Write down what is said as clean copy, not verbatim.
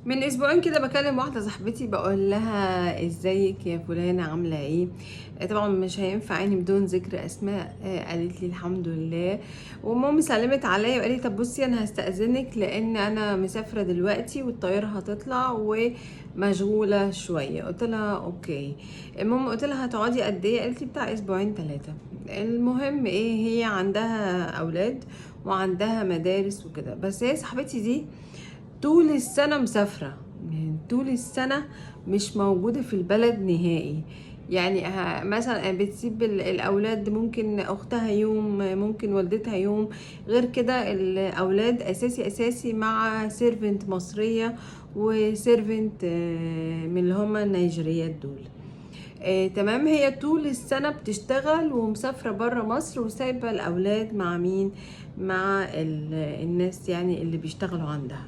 من اسبوعين كده بكلم واحده صاحبتي بقول لها ازيك يا فلانه عامله ايه. طبعا مش هينفع يعني بدون ذكر اسماء. قالت لي الحمد لله. ومامي سلمت عليا وقالت لي طب بصي انا هستأذنك لان انا مسافره دلوقتي والطياره هتطلع ومشغوله شويه. قلت لها اوكي. المهم قلت لها هتقعدي قد ايه؟ قالت لي بتاع اسبوعين ثلاثه. المهم ايه، هي عندها اولاد وعندها مدارس وكده، بس هي صاحبتي دي طول السنة مسافرة، يعني طول السنة مش موجودة في البلد نهائي. يعني مثلا بتسيب الأولاد، ممكن أختها يوم، ممكن والدتها يوم. غير كده الأولاد أساسي أساسي مع سيرفنت مصرية وسيرفنت من اللي هما النيجيريات دول. تمام. هي طول السنة بتشتغل ومسافرة برا مصر وسايبة الأولاد مع مين؟ مع الناس يعني اللي بيشتغلوا عندها.